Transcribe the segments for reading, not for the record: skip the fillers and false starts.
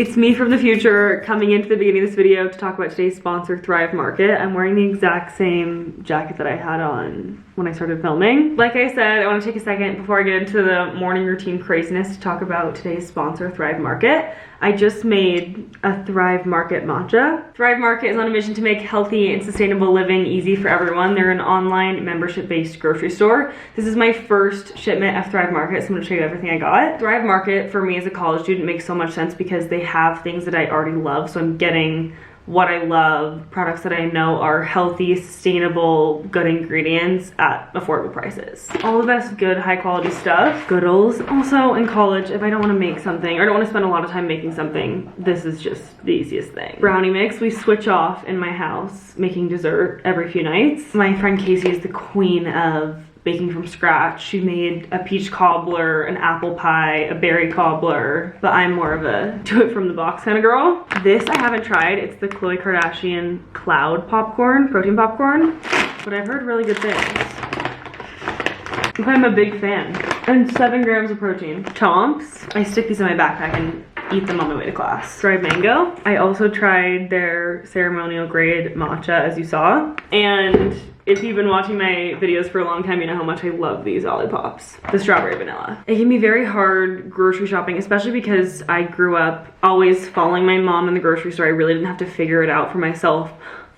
It's me from the future coming into the beginning of this video to talk about today's sponsor, Thrive Market. I'm wearing the exact same jacket that I had on when I started filming. Like I said, I want to take a second before I get into the morning routine craziness to talk about today's sponsor, Thrive Market. I just made a Thrive Market matcha. Thrive Market is on a mission to make healthy and sustainable living easy for everyone. They're an online membership-based grocery store. This is my first shipment of Thrive Market, so I'm gonna show you everything I got. Thrive Market, for me as a college student, makes so much sense because they have things that I already love, so I'm getting what I love, products that I know are healthy, sustainable, good ingredients at affordable prices. All the best, good, high quality stuff. Goodles. Also in college, if I don't want to make something or I don't want to spend a lot of time making something, this is just the easiest thing. Brownie mix. We switch off in my house making dessert every few nights. My friend Casey is the queen of baking from scratch. She made a peach cobbler, an apple pie, a berry cobbler, but I'm more of a do it from the box kind of girl. This I haven't tried. It's the Khloe Kardashian cloud popcorn, protein popcorn, but I've heard really good things. I'm a big fan. And 7 grams of protein. Chomps. I stick these in my backpack and eat them on my way to class. Dried mango. I also tried their ceremonial grade matcha, as you saw. And if you've been watching my videos for a long time, you know how much I love these Olippops. The strawberry vanilla. It can be very hard grocery shopping, especially because I grew up always following my mom in the grocery store. I really didn't have to figure it out for myself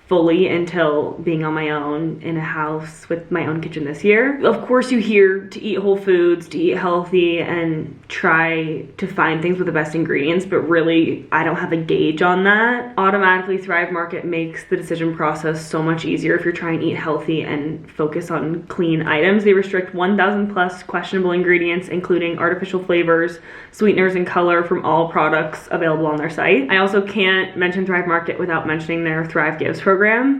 fully until being on my own in a house with my own kitchen this year. Of course, you hear to eat whole foods, to eat healthy, and try to find things with the best ingredients, but really, I don't have a gauge on that. Automatically, Thrive Market makes the decision process so much easier if you're trying to eat healthy and focus on clean items. They restrict 1,000 plus questionable ingredients, including artificial flavors, sweeteners, and color from all products available on their site. I also can't mention Thrive Market without mentioning their Thrive Gives program.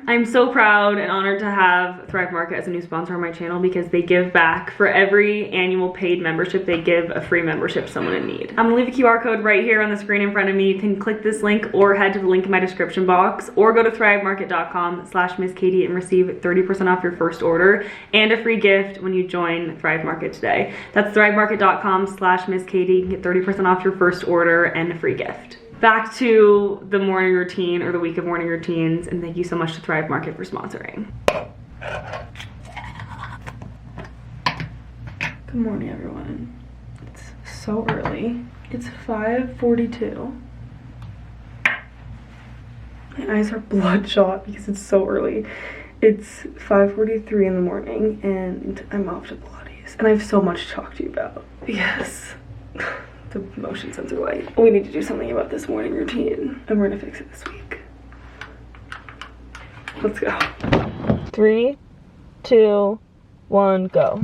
I'm so proud and honored to have Thrive Market as a new sponsor on my channel because they give back. For every annual paid membership, they give a free membership to someone in need. I'm gonna leave a QR code right here on the screen in front of me. You can click this link or head to the link in my description box or go to thrivemarket.com/MissKatie and receive 30% off your first order and a free gift when you join Thrive Market today. That's thrivemarket.com/MissKatie. You can get 30% off your first order and a free gift. Back to the morning routine or the week of morning routines, and thank you so much to Thrive Market for sponsoring. Good morning, everyone. It's so early. It's 5:42. My eyes are bloodshot because it's so early. It's 5:43 in the morning and I'm off to Pilates. And I have so much to talk to you about because the motion sensor light. We need to do something about this morning routine and we're gonna fix it this week. Let's go. 3, 2, 1, go.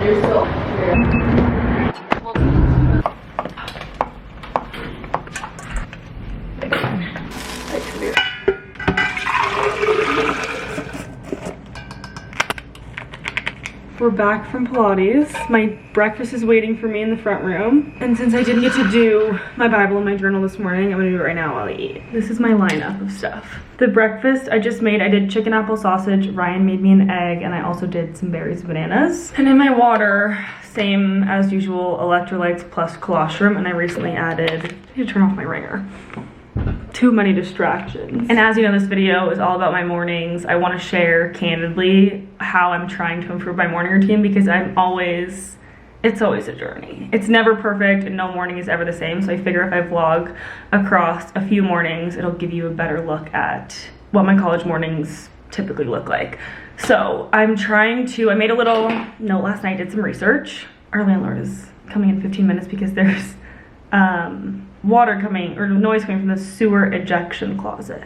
You're still here. We're back from Pilates. My breakfast is waiting for me in the front room. And since I didn't get to do my Bible and my journal this morning, I'm gonna do it right now while I eat. This is my lineup of stuff. The breakfast I just made, I did chicken apple sausage, Ryan made me an egg, and I also did some berries and bananas. And in my water, same as usual, electrolytes plus colostrum, and I recently added, I need to turn off my ringer. Too many distractions. And as you know, this video is all about my mornings. I want to share candidly how I'm trying to improve my morning routine because it's always a journey. It's never perfect and no morning is ever the same. So I figure if I vlog across a few mornings, it'll give you a better look at what my college mornings typically look like. So I made a little note last night, did some research. Our landlord is coming in 15 minutes because there's water coming or noise coming from the sewer ejection closet.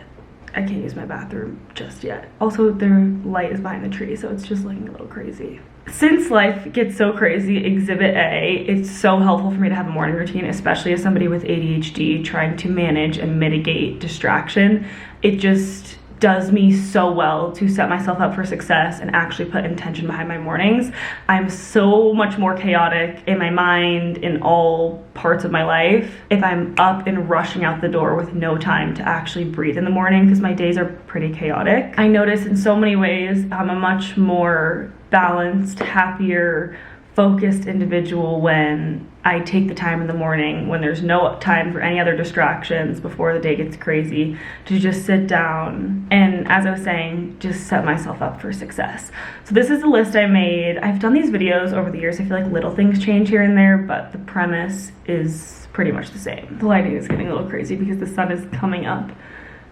I can't use my bathroom just yet. Also, their light is behind the tree, so it's just looking a little crazy. Since life gets so crazy, Exhibit A, it's so helpful for me to have a morning routine, especially as somebody with ADHD trying to manage and mitigate distraction. It just does me so well to set myself up for success and actually put intention behind my mornings. I'm so much more chaotic in my mind, in all parts of my life, if I'm up and rushing out the door with no time to actually breathe in the morning, because my days are pretty chaotic. I notice in so many ways I'm a much more balanced, happier, focused individual when I take the time in the morning, when there's no time for any other distractions before the day gets crazy, to just sit down and, as I was saying, just set myself up for success. So this is the list I made. I've done these videos over the years. I feel like little things change here and there, but the premise is pretty much the same. The lighting is getting a little crazy because the sun is coming up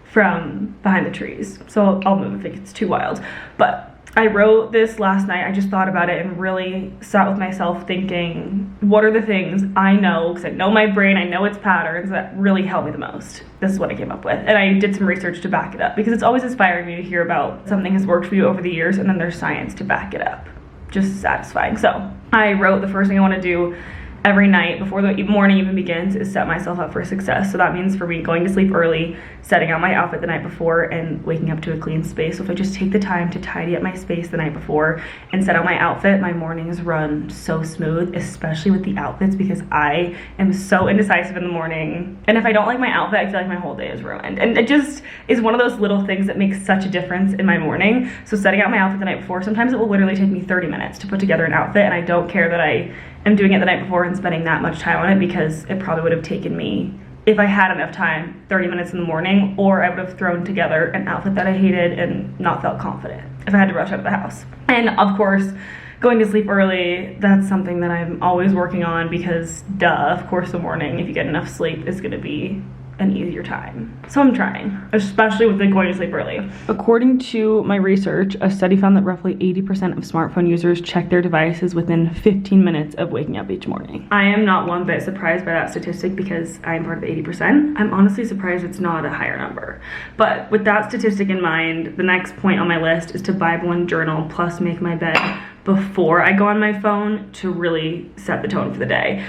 from behind the trees. So I'll move if it gets too wild. But I wrote this last night. I just thought about it and really sat with myself thinking, what are the things I know, because I know my brain, I know its patterns, that really help me the most. This is what I came up with. And I did some research to back it up, because it's always inspiring me to hear about something has worked for you over the years and then there's science to back it up. Just satisfying. So I wrote the first thing I want to do every night before the morning even begins is set myself up for success. So that means for me going to sleep early, setting out my outfit the night before, and waking up to a clean space. So if I just take the time to tidy up my space the night before and set out my outfit, my mornings run so smooth, especially with the outfits, because I am so indecisive in the morning. And if I don't like my outfit, I feel like my whole day is ruined. And it just is one of those little things that makes such a difference in my morning. So setting out my outfit the night before, sometimes it will literally take me 30 minutes to put together an outfit, and I don't care that I am doing it the night before and spending that much time on it, because it probably would have taken me, if I had enough time, 30 minutes in the morning, or I would have thrown together an outfit that I hated and not felt confident if I had to rush out of the house. And of course, going to sleep early, that's something that I'm always working on, because of course the morning, if you get enough sleep, is gonna be an easier time. So I'm trying, especially with the going to sleep early. According to my research, a study found that roughly 80% of smartphone users check their devices within 15 minutes of waking up each morning. I am not one bit surprised by that statistic, because I am part of the 80%. I'm honestly surprised it's not a higher number. But with that statistic in mind, the next point on my list is to Bible and journal, plus make my bed before I go on my phone, to really set the tone for the day.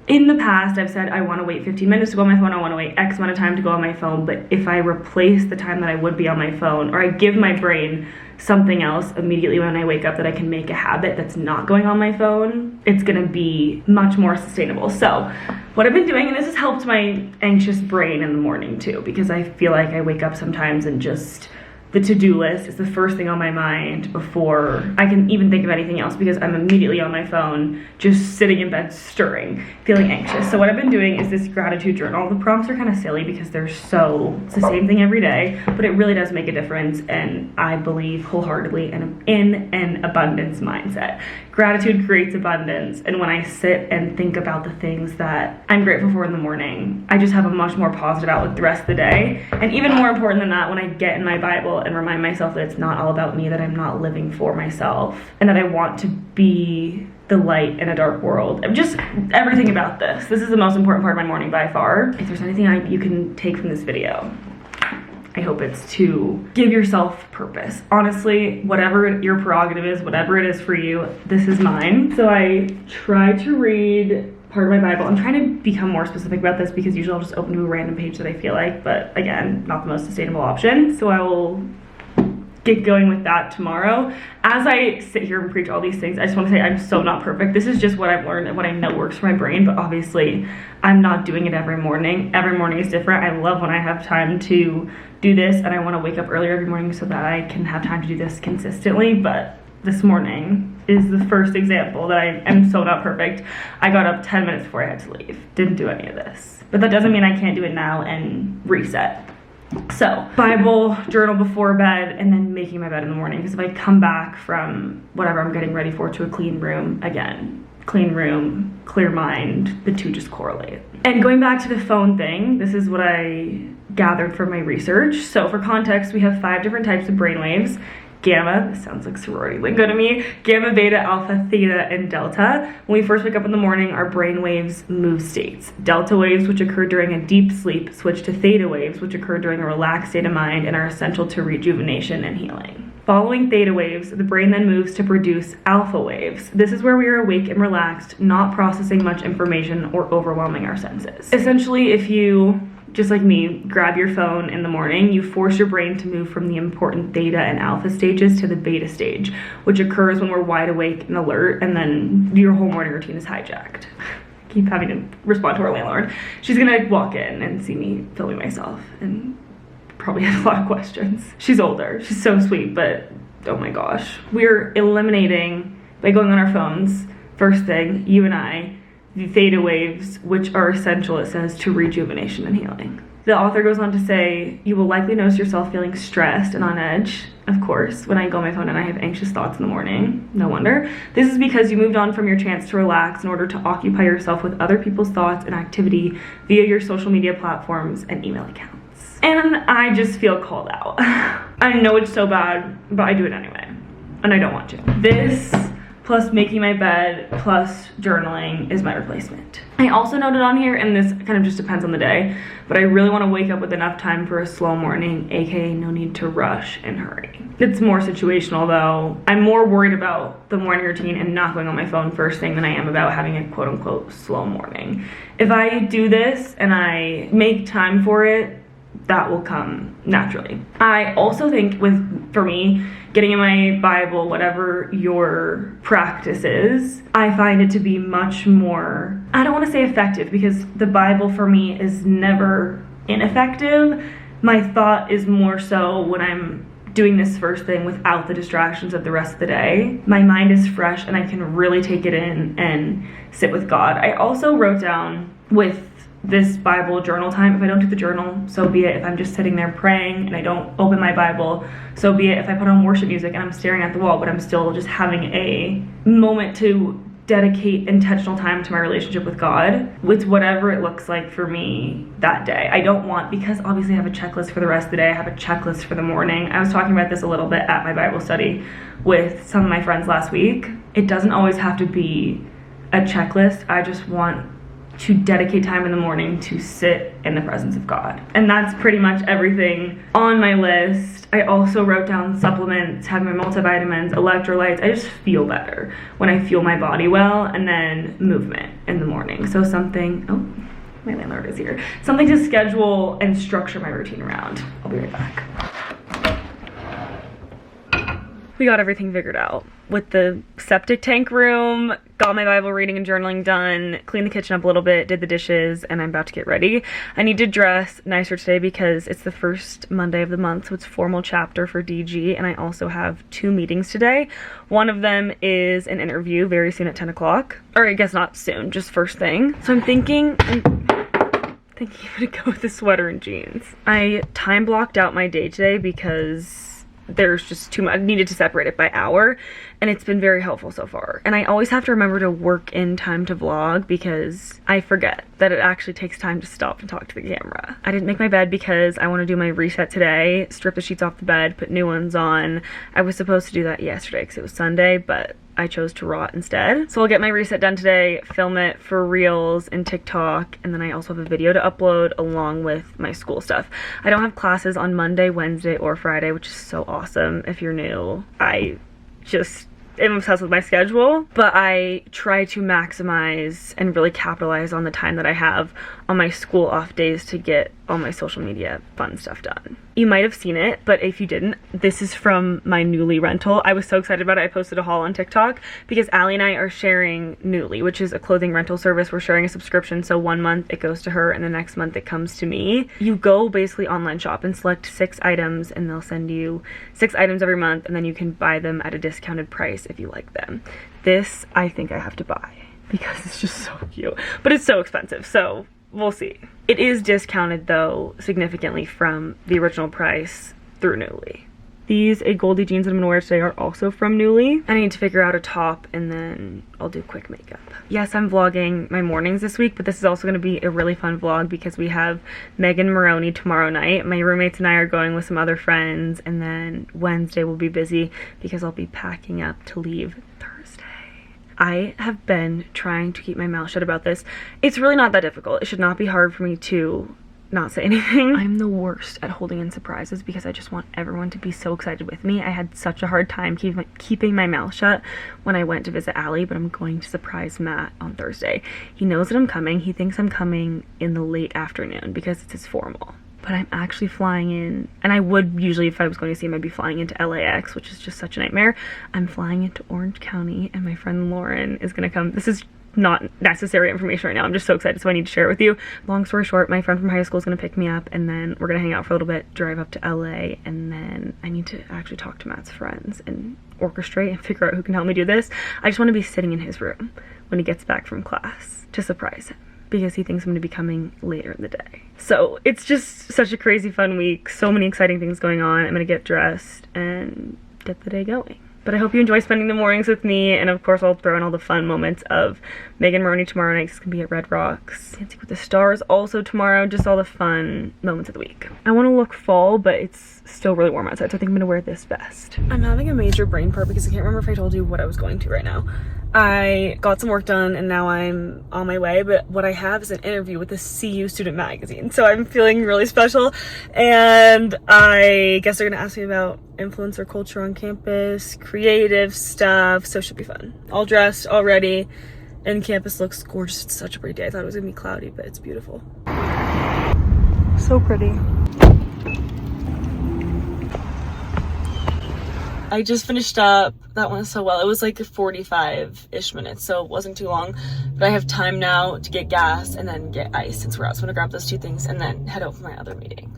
In the past, I've said I want to wait 15 minutes to go on my phone, I want to wait X amount of time to go on my phone, but if I replace the time that I would be on my phone, or I give my brain something else immediately when I wake up that I can make a habit that's not going on my phone, it's gonna be much more sustainable. So what I've been doing, and this has helped my anxious brain in the morning too, because I feel like I wake up sometimes and just the to-do list is the first thing on my mind before I can even think of anything else, because I'm immediately on my phone, just sitting in bed stirring, feeling anxious. So what I've been doing is this gratitude journal. The prompts are kind of silly because it's the same thing every day, but it really does make a difference, and I believe wholeheartedly in an abundance mindset. Gratitude creates abundance, and when I sit and think about the things that I'm grateful for in the morning, I just have a much more positive outlook the rest of the day. And even more important than that, when I get in my Bible and remind myself that it's not all about me, that I'm not living for myself, and that I want to be the light in a dark world. Just everything about this. This is the most important part of my morning by far. If there's anything you can take from this video, I hope it's to give yourself purpose. Honestly, whatever your prerogative is, whatever it is for you, this is mine. So I try to read part of my Bible. I'm trying to become more specific about this, because usually I'll just open to a random page that I feel like, but again, not the most sustainable option. So I will get going with that tomorrow. As I sit here and preach all these things, I just want to say I'm so not perfect. This is just what I've learned and what I know works for my brain, but obviously I'm not doing it every morning. Every morning is different. I love when I have time to do this, and I want to wake up earlier every morning so that I can have time to do this consistently, but this morning is the first example that I am so not perfect. I got up 10 minutes before I had to leave. Didn't do any of this. But that doesn't mean I can't do it now and reset. So, Bible, journal before bed, and then making my bed in the morning. Because if I come back from whatever I'm getting ready for to a clean room, again, clean room, clear mind, the two just correlate. And going back to the phone thing, this is what I gathered from my research. So for context, we have 5 different types of brainwaves. Gamma, this sounds like sorority lingo to me, gamma, beta, alpha, theta, and delta. When we first wake up in the morning, our brain waves move states. Delta waves, which occur during a deep sleep, switch to theta waves, which occur during a relaxed state of mind and are essential to rejuvenation and healing. Following theta waves, the brain then moves to produce alpha waves. This is where we are awake and relaxed, not processing much information or overwhelming our senses. Essentially, if you, just like me, grab your phone in the morning, you force your brain to move from the important theta and alpha stages to the beta stage, which occurs when we're wide awake and alert, and then your whole morning routine is hijacked. I keep having to respond to our landlord. She's gonna walk in and see me filming myself and probably have a lot of questions. She's older, she's so sweet, but oh my gosh. We're eliminating, by going on our phones first thing, you and I, the theta waves, which are essential, it says, to rejuvenation and healing. The author goes on to say, you will likely notice yourself feeling stressed and on edge. Of course, when I go on my phone and I have anxious thoughts in the morning, no wonder. This is because you moved on from your chance to relax in order to occupy yourself with other people's thoughts and activity via your social media platforms and email accounts. And I just feel called out. I know it's so bad, but I do it anyway. And I don't want to. This, plus making my bed, plus journaling is my replacement. I also noted on here, and this kind of just depends on the day, but I really want to wake up with enough time for a slow morning, aka no need to rush and hurry. It's more situational though. I'm more worried about the morning routine and not going on my phone first thing than I am about having a quote unquote slow morning. If I do this and I make time for it, that will come naturally. I also think for me, getting in my Bible, whatever your practice is, I find it to be much more, I don't want to say effective, because the Bible for me is never ineffective. My thought is more so when I'm doing this first thing without the distractions of the rest of the day. My mind is fresh and I can really take it in and sit with God. I also wrote down with this Bible journal time, if I don't do the journal, so be it. If I'm just sitting there praying and I don't open my Bible, so be it. If I put on worship music and I'm staring at the wall, but I'm still just having a moment to dedicate intentional time to my relationship with God, with whatever it looks like for me that day. I don't want, because obviously I have a checklist for the rest of the day, I have a checklist for the morning. I was talking about this a little bit at my Bible study with some of my friends last week. It doesn't always have to be a checklist. I just want to dedicate time in the morning to sit in the presence of God. And that's pretty much everything on my list. I also wrote down supplements, having my multivitamins, electrolytes. I just feel better when I feel my body well, and then movement in the morning. So something, oh, my landlord is here. Something to schedule and structure my routine around. I'll be right back. We got everything figured out with the septic tank room, got my Bible reading and journaling done, cleaned the kitchen up a little bit, did the dishes, and I'm about to get ready. I need to dress nicer today because it's the first Monday of the month, so it's formal chapter for DG, and I also have 2 meetings today. One of them is an interview very soon at 10 o'clock, or I guess not soon, just first thing. So I'm thinking I'm gonna go with the sweater and jeans. I time blocked out my day today because there's just too much. I needed to separate it by hour, and it's been very helpful so far. And I always have to remember to work in time to vlog because I forget that it actually takes time to stop and talk to the camera. I didn't make my bed because I want to do my reset today, strip the sheets off the bed, put new ones on. I was supposed to do that yesterday because it was Sunday, but I chose to rot instead. So I'll get my reset done today, film it for Reels and TikTok, and then I also have a video to upload along with my school stuff. I don't have classes on Monday, Wednesday, or Friday, which is so awesome if you're new. I just am obsessed with my schedule, but I try to maximize and really capitalize on the time that I have on my school off days to get all my social media fun stuff done. You might have seen it, but if you didn't, this is from my Nuuly rental. I was so excited about it. I posted a haul on TikTok because Allie and I are sharing Nuuly, which is a clothing rental service. We're sharing a subscription, so 1 month it goes to her and the next month it comes to me. You go basically online shop and select 6 items, and they'll send you 6 items every month, and then you can buy them at a discounted price if you like them. This I think I have to buy because it's just so cute, but it's so expensive, so we'll see. It is discounted though significantly from the original price through Nuuly. These Goldie jeans that I'm gonna wear today are also from Nuuly. I need to figure out a top and then I'll do quick makeup. Yes, I'm vlogging my mornings this week, but this is also gonna be a really fun vlog because we have Megan Maroney tomorrow night. My roommates and I are going with some other friends, and then Wednesday will be busy because I'll be packing up to leave Thursday. I have been trying to keep my mouth shut about this. It's really not that difficult. It should not be hard for me to not say anything. I'm the worst at holding in surprises because I just want everyone to be so excited with me. I had such a hard time keeping my mouth shut when I went to visit Allie, but I'm going to surprise Matt on Thursday. He knows that I'm coming. He thinks I'm coming in the late afternoon because it's his formal. But I'm actually flying in, and I would usually, if I was going to see him, I'd be flying into LAX, which is just such a nightmare. I'm flying into Orange County, and my friend Lauren is gonna come. This is not necessary information right now. I'm just so excited, so I need to share it with you. Long story short, my friend from high school is gonna pick me up, and then we're gonna hang out for a little bit, drive up to LA, and then I need to actually talk to Matt's friends and orchestrate and figure out who can help me do this. I just want to be sitting in his room when he gets back from class to surprise him, because he thinks I'm gonna be coming later in the day. So it's just such a crazy fun week, so many exciting things going on. I'm gonna get dressed and get the day going. But I hope you enjoy spending the mornings with me, and of course I'll throw in all the fun moments of Megan Maroney tomorrow night. It's gonna be at Red Rocks. Dancing with the Stars also tomorrow, just all the fun moments of the week. I wanna look fall, but it's still really warm outside, so I think I'm gonna wear this vest. I'm having a major brain fart because I can't remember if I told you what I was going to right now. I got some work done and now I'm on my way, but what I have is an interview with the CU Student Magazine, so I'm feeling really special, and I guess they're gonna ask me about influencer culture on campus, creative stuff, so it should be fun. All dressed, all ready, and campus looks gorgeous. It's such a pretty day. I thought it was gonna be cloudy, but it's beautiful. So pretty. I just finished up. That went so well. It was like 45-ish minutes, so it wasn't too long. But I have time now to get gas and then get ice since we're out. So I'm gonna grab those two things and then head out for my other meeting.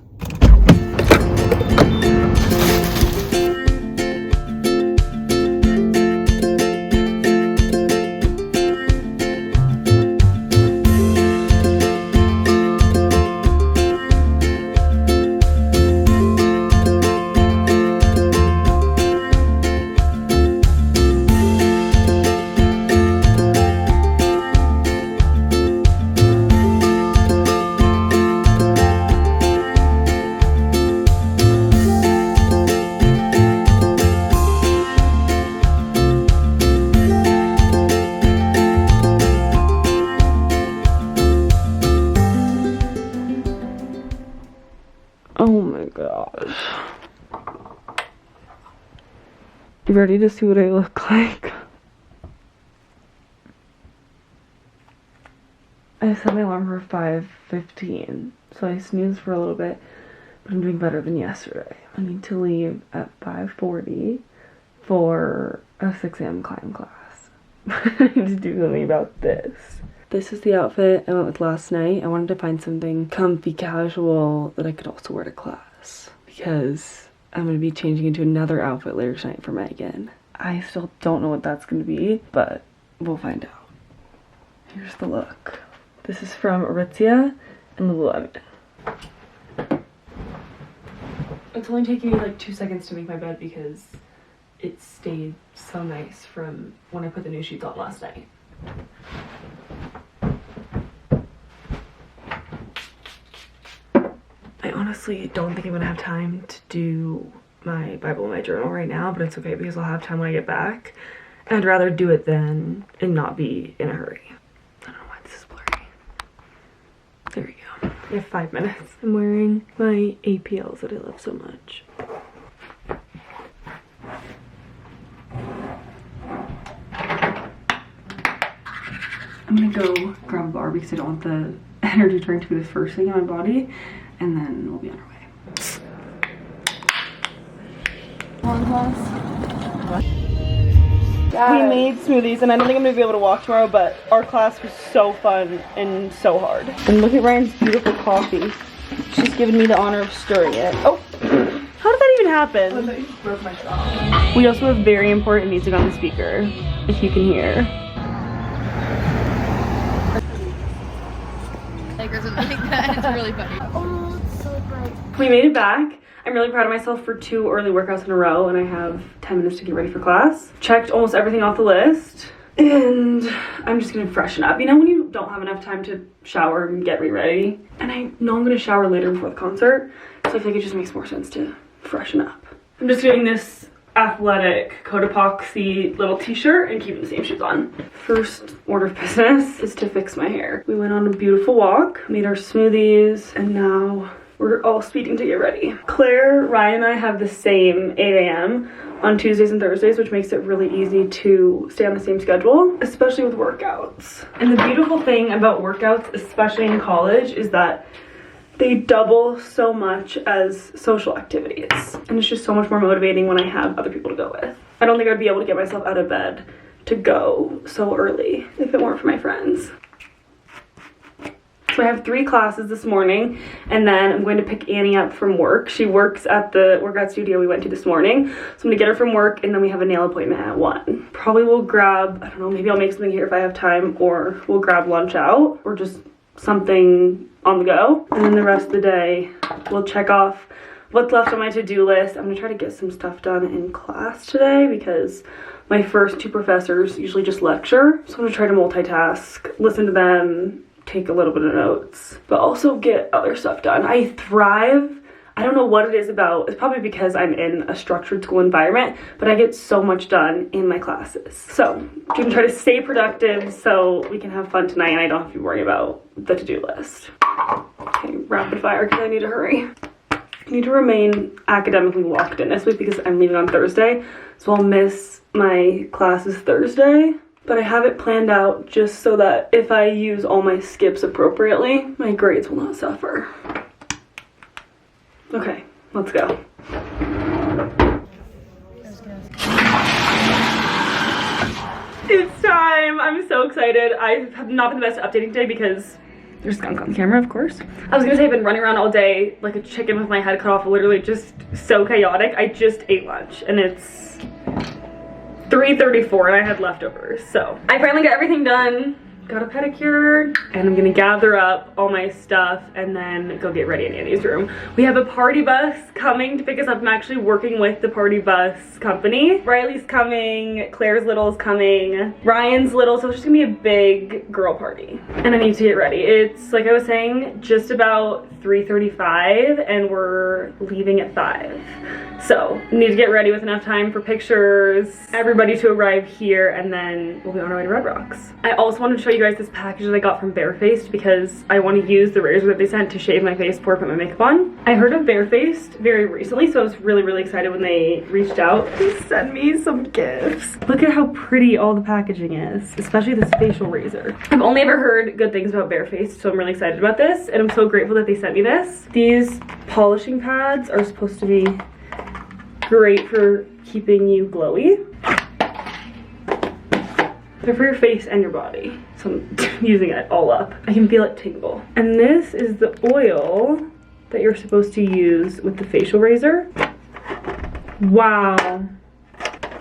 Oh my gosh. You ready to see what I look like? I set my alarm for 5:15, so I snoozed for a little bit, but I'm doing better than yesterday. I need to leave at 5:40 for a 6 a.m. climb class. I need to do something about this. This is the outfit I went with last night. I wanted to find something comfy, casual that I could also wear to class, because I'm going to be changing into another outfit later tonight for Megan. I still don't know what that's going to be, but we'll find out. Here's the look. This is from Aritzia and Lululemon. It's only taking me like 2 seconds to make my bed because it stayed so nice from when I put the new sheets on last night. I honestly don't think I'm gonna have time to do my Bible and my journal right now, but it's okay because I'll have time when I get back. And I'd rather do it then and not be in a hurry. I don't know why this is blurry. There we go. We have 5 minutes. I'm wearing my APLs that I love so much. I'm gonna go grab a bar because I don't want the energy drink to be the first thing in my body, and then we'll be on our way. Long class. We made smoothies, and I don't think I'm gonna be able to walk tomorrow, but our class was so fun and so hard. And look at Ryan's beautiful coffee. She's given me the honor of stirring it. Oh, how did that even happen? I thought you just broke my straw. We also have very important music on the speaker, if you can hear. Or something like that. It's really funny. Oh, it's so bright. We made it back. I'm really proud of myself for 2 early workouts in a row, and I have 10 minutes to get ready for class. Checked almost everything off the list, and I'm just gonna freshen up. You know when you don't have enough time to shower and get ready? And I know I'm gonna shower later before the concert, so I feel like it just makes more sense to freshen up. I'm just doing this athletic coat epoxy little t-shirt and keeping the same shoes on. First order of business is to fix my hair. We went on a beautiful walk, made our smoothies, and now we're all speeding to get ready. Claire, Ryan, and I have the same 8 a.m. on Tuesdays and Thursdays, which makes it really easy to stay on the same schedule, especially with workouts. And the beautiful thing about workouts, especially in college, is that they double so much as social activities. And it's just so much more motivating when I have other people to go with. I don't think I'd be able to get myself out of bed to go so early if it weren't for my friends. So I have 3 classes this morning, and then I'm going to pick Annie up from work. She works at the workout studio we went to this morning. So I'm gonna get her from work, and then we have a nail appointment at 1. Probably we'll grab, I don't know, maybe I'll make something here if I have time, or we'll grab lunch out, or just something on the go. And then the rest of the day, we'll check off what's left on my to-do list. I'm gonna try to get some stuff done in class today because my first 2 professors usually just lecture. So I'm gonna try to multitask, listen to them, take a little bit of notes, but also get other stuff done. I thrive. I don't know what it is about. It's probably because I'm in a structured school environment, but I get so much done in my classes. So I'm gonna try to stay productive so we can have fun tonight and I don't have to worry about the to-do list. Okay, rapid fire because I need to hurry. I need to remain academically locked in this week because I'm leaving on Thursday, so I'll miss my classes Thursday. But I have it planned out just so that if I use all my skips appropriately, my grades will not suffer. Okay, let's go. It's time! I'm so excited. I have not been the best at updating today because there's skunk on the camera, of course. I was gonna say I've been running around all day like a chicken with my head cut off, literally just so chaotic. I just ate lunch and it's 3:34 and I had leftovers. So I finally got everything done, got a pedicure, and I'm gonna gather up all my stuff and then go get ready in Annie's room. We have a party bus coming to pick us up. I'm actually working with the party bus company. Riley's coming, Claire's little is coming, Ryan's little, so it's just gonna be a big girl party. And I need to get ready. It's, like I was saying, just about 3:35 and we're leaving at 5. So, need to get ready with enough time for pictures, everybody to arrive here, and then we'll be on our way to Red Rocks. I also wanted to show you guys this package that I got from Barefaced because I want to use the razor that they sent to shave my face before I put my makeup on. I heard of Barefaced very recently, so I was really excited when they reached out to send me some gifts. Look at how pretty all the packaging is, especially this facial razor. I've only ever heard good things about Barefaced, so I'm really excited about this, and I'm so grateful that they sent me this. These polishing pads are supposed to be great for keeping you glowy. They're for your face and your body, so I'm using it all up. I can feel it tingle. And this is the oil that you're supposed to use with the facial razor. Wow,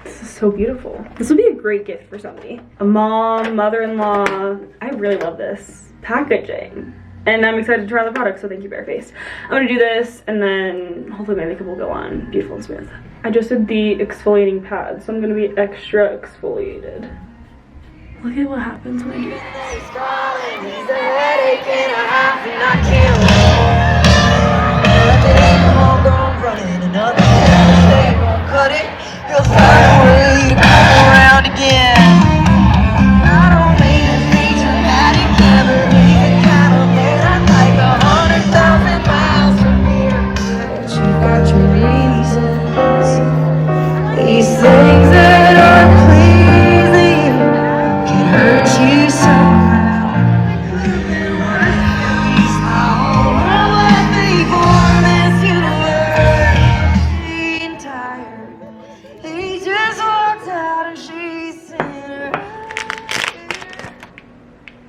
this is so beautiful. This would be a great gift for somebody. A mom, mother-in-law. I really love this packaging. And I'm excited to try the product, so thank you, Barefaced. I'm gonna do this, and then hopefully my makeup will go on beautiful and smooth. I just did the exfoliating pad, so I'm gonna be extra exfoliated. Look at what happens when I do this.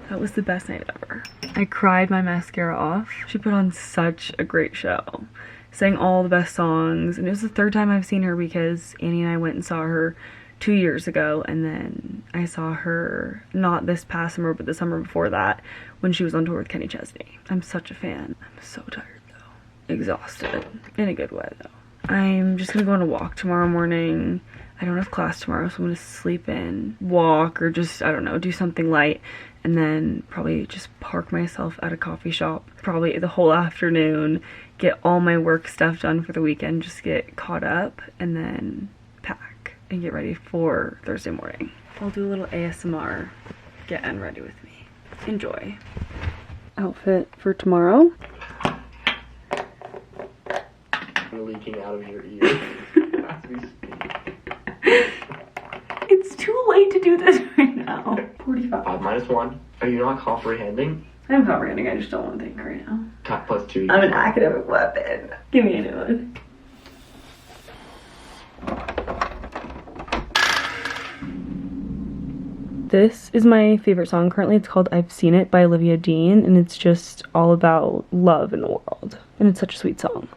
That was the best night ever. I cried my mascara off. She put on such a great show. Sang all the best songs, and it was the 3rd time I've seen her because Annie and I went and saw her 2 years ago, and then I saw her not this past summer but the summer before that when she was on tour with Kenny Chesney. I'm such a fan. I'm so tired though. Exhausted. In a good way though. I'm just gonna go on a walk tomorrow morning. I don't have class tomorrow, so I'm gonna sleep in, walk, or just, I don't know, do something light, and then probably just park myself at a coffee shop probably the whole afternoon, get all my work stuff done for the weekend, just get caught up, and then pack and get ready for Thursday morning. I'll do a little ASMR, get Anne ready with me. Enjoy. Outfit for tomorrow. Leaking out of your ear. It's too late to do this right now. 45. 5 minus 1. Are you not comprehending? I'm comprehending, I just don't want to think right now. Cut plus 2. I'm an academic weapon. Give me a new one. This is my favorite song currently. It's called I've Seen It by Olivia Dean, and it's just all about love in the world. And it's such a sweet song.